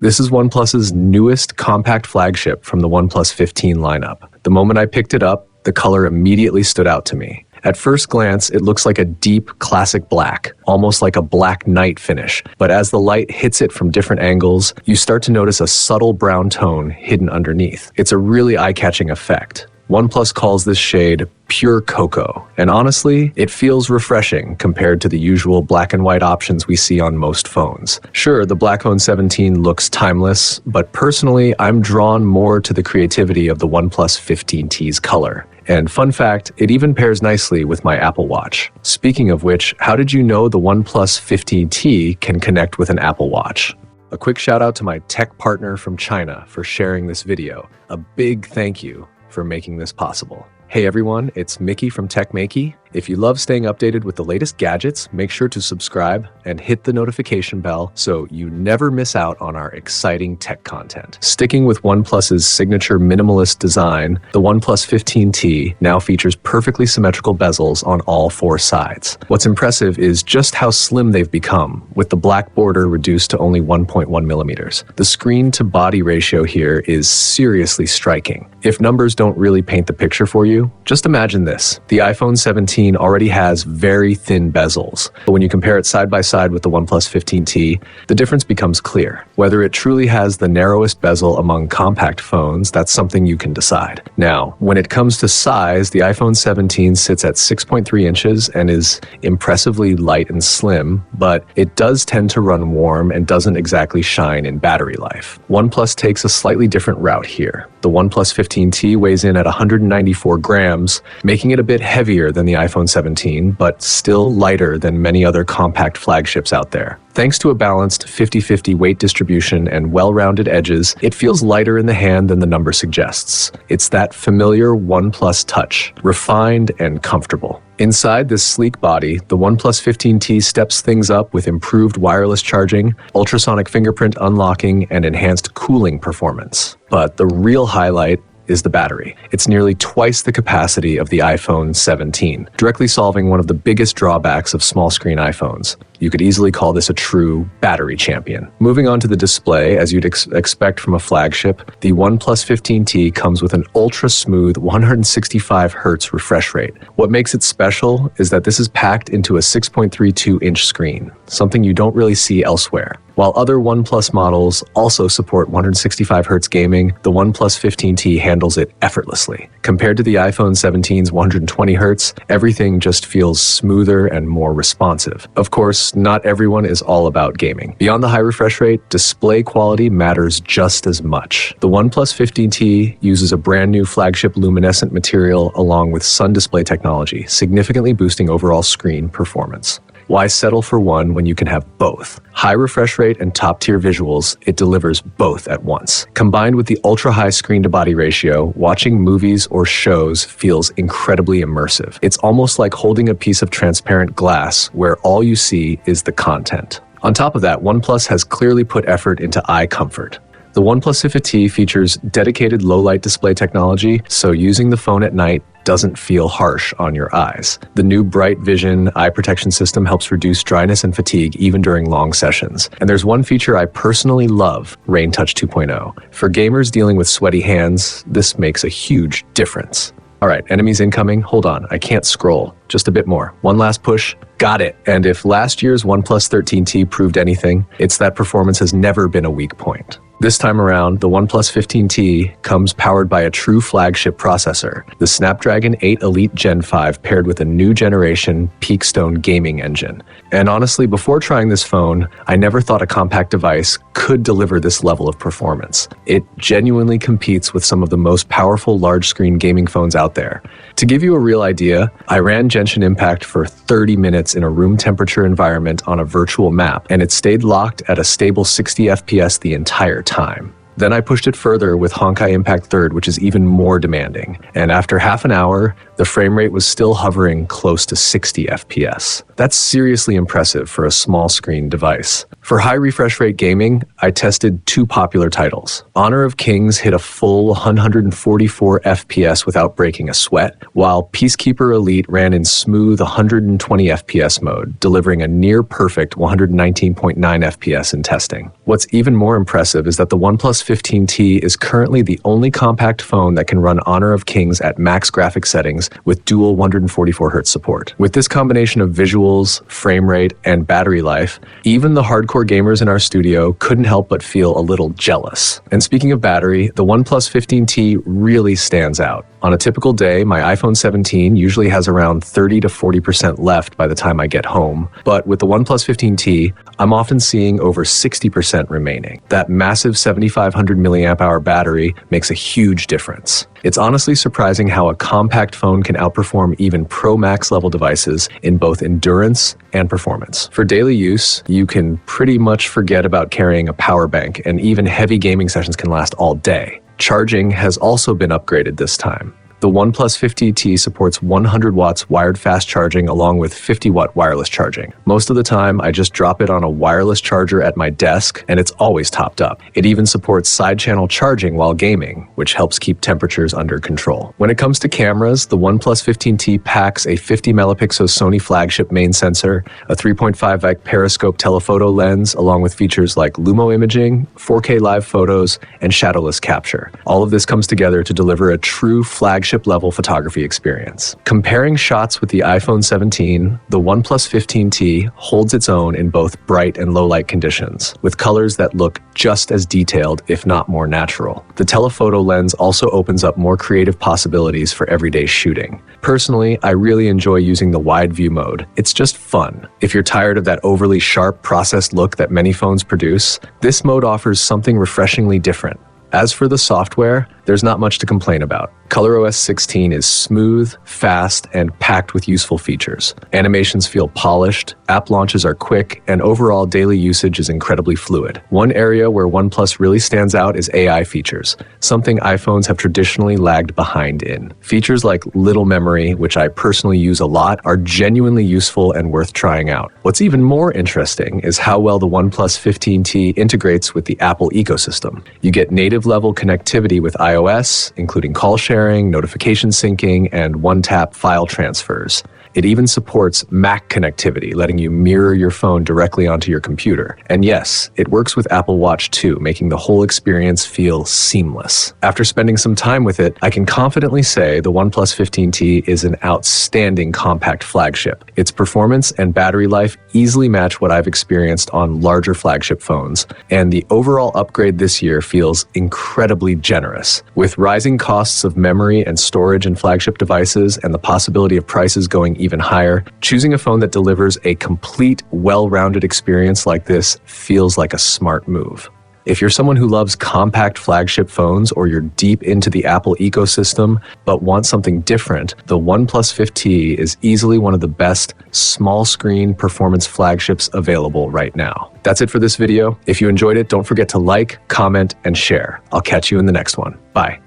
This is OnePlus's newest compact flagship from the OnePlus 15 lineup. The moment I picked it up, the color immediately stood out to me. At first glance, it looks like a deep, classic black, almost like a black night finish. But as the light hits it from different angles, you start to notice a subtle brown tone hidden underneath. It's a really eye-catching effect. OnePlus calls this shade pure cocoa, and honestly, it feels refreshing compared to the usual black and white options we see on most phones. Sure, the Black Phone 17 looks timeless, but personally, I'm drawn more to the creativity of the OnePlus 15T's color. And fun fact, it even pairs nicely with my Apple Watch. Speaking of which, how did you know the OnePlus 15T can connect with an Apple Watch? A quick shout out to my tech partner from China for sharing this video. A big thank you for making this possible. Hey everyone, it's Maiky from techmaiky. If you love staying updated with the latest gadgets, make sure to subscribe and hit the notification bell so you never miss out on our exciting tech content. Sticking with OnePlus's signature minimalist design, the OnePlus 15T now features perfectly symmetrical bezels on all four sides. What's impressive is just how slim they've become, with the black border reduced to only 1.1 millimeters. The screen-to-body ratio here is seriously striking. If numbers don't really paint the picture for you, just imagine this. The iPhone 17 already has very thin bezels, but when you compare it side by side with the OnePlus 15T, the difference becomes clear. Whether it truly has the narrowest bezel among compact phones, that's something you can decide. Now, when it comes to size, the iPhone 17 sits at 6.3 inches and is impressively light and slim, but it does tend to run warm and doesn't exactly shine in battery life. OnePlus takes a slightly different route here. The OnePlus 15T weighs in at 194 grams, making it a bit heavier than the iPhone 17, but still lighter than many other compact flagships out there. Thanks to a balanced 50-50 weight distribution and well-rounded edges, it feels lighter in the hand than the number suggests. It's that familiar OnePlus touch, refined and comfortable. Inside this sleek body, the OnePlus 15T steps things up with improved wireless charging, ultrasonic fingerprint unlocking, and enhanced cooling performance. But the real highlight is the battery. It's nearly twice the capacity of the iPhone 17, directly solving one of the biggest drawbacks of small-screen iPhones. You could easily call this a true battery champion. Moving on to the display, as you'd expect from a flagship, the OnePlus 15T comes with an ultra-smooth 165Hz refresh rate. What makes it special is that this is packed into a 6.32-inch screen, something you don't really see elsewhere. While other OnePlus models also support 165Hz gaming, the OnePlus 15T handles it effortlessly. Compared to the iPhone 17's 120Hz, everything just feels smoother and more responsive. Of course, not everyone is all about gaming. Beyond the high refresh rate, display quality matters just as much. The OnePlus 15T uses a brand new flagship luminescent material along with sun display technology, significantly boosting overall screen performance. Why settle for one when you can have both? High refresh rate and top-tier visuals, it delivers both at once. Combined with the ultra-high screen-to-body ratio, watching movies or shows feels incredibly immersive. It's almost like holding a piece of transparent glass where all you see is the content. On top of that, OnePlus has clearly put effort into eye comfort. The OnePlus 15T features dedicated low-light display technology, so using the phone at night doesn't feel harsh on your eyes. The new Bright Vision eye protection system helps reduce dryness and fatigue even during long sessions. And there's one feature I personally love, Rain Touch 2.0. For gamers dealing with sweaty hands, this makes a huge difference. All right, enemies incoming. Hold on, I can't scroll. Just a bit more. One last push. Got it. And if last year's OnePlus 13T proved anything, it's that performance has never been a weak point. This time around, the OnePlus 15T comes powered by a true flagship processor, the Snapdragon 8 Elite Gen5 paired with a new generation Peakstone gaming engine. And honestly, before trying this phone, I never thought a compact device could deliver this level of performance. It genuinely competes with some of the most powerful large-screen gaming phones out there. To give you a real idea, I ran Genshin Impact for 30 minutes in a room temperature environment on a virtual map, and it stayed locked at a stable 60 FPS the entire time. Then I pushed it further with Honkai Impact 3rd, which is even more demanding. And after half an hour, the frame rate was still hovering close to 60 FPS. That's seriously impressive for a small screen device. For high refresh rate gaming, I tested two popular titles. Honor of Kings hit a full 144 FPS without breaking a sweat, while Peacekeeper Elite ran in smooth 120 FPS mode, delivering a near-perfect 119.9 FPS in testing. What's even more impressive is that the OnePlus 15T is currently the only compact phone that can run Honor of Kings at max graphic settings with dual 144Hz support. With this combination of visuals, frame rate, and battery life, even the hardcore gamers in our studio couldn't help but feel a little jealous. And speaking of battery, the OnePlus 15T really stands out. On a typical day, my iPhone 17 usually has around 30 to 40% left by the time I get home, but with the OnePlus 15T, I'm often seeing over 60% remaining. That massive 7,500 mAh battery makes a huge difference. It's honestly surprising how a compact phone can outperform even Pro Max level devices in both endurance and performance. For daily use, you can pretty much forget about carrying a power bank, and even heavy gaming sessions can last all day. Charging has also been upgraded this time. The OnePlus 15T supports 100 watts wired fast charging along with 50 watt wireless charging. Most of the time, I just drop it on a wireless charger at my desk, and it's always topped up. It even supports side-channel charging while gaming, which helps keep temperatures under control. When it comes to cameras, the OnePlus 15T packs a 50 megapixel Sony Flagship main sensor, a 3.5x periscope telephoto lens, along with features like Lumo imaging, 4K live photos, and shadowless capture. All of this comes together to deliver a true flagship level photography experience. Comparing shots with the iPhone 17, the OnePlus 15T holds its own in both bright and low light conditions, with colors that look just as detailed, if not more natural. The telephoto lens also opens up more creative possibilities for everyday shooting. Personally, I really enjoy using the wide view mode. It's just fun. If you're tired of that overly sharp, processed look that many phones produce, this mode offers something refreshingly different. As for the software, there's not much to complain about. ColorOS 16 is smooth, fast, and packed with useful features. Animations feel polished, app launches are quick, and overall daily usage is incredibly fluid. One area where OnePlus really stands out is AI features, something iPhones have traditionally lagged behind in. Features like Little Memory, which I personally use a lot, are genuinely useful and worth trying out. What's even more interesting is how well the OnePlus 15T integrates with the Apple ecosystem. You get native-level connectivity with iOS, including call sharing, notification syncing, and one-tap file transfers. It even supports Mac connectivity, letting you mirror your phone directly onto your computer. And yes, it works with Apple Watch too, making the whole experience feel seamless. After spending some time with it, I can confidently say the OnePlus 15T is an outstanding compact flagship. Its performance and battery life easily match what I've experienced on larger flagship phones, and the overall upgrade this year feels incredibly generous. With rising costs of memory and storage in flagship devices and the possibility of prices going even higher, choosing a phone that delivers a complete, well-rounded experience like this feels like a smart move. If you're someone who loves compact flagship phones, or you're deep into the Apple ecosystem but want something different, the OnePlus 15T is easily one of the best small-screen performance flagships available right now. That's it for this video. If you enjoyed it, don't forget to like, comment, and share. I'll catch you in the next one. Bye.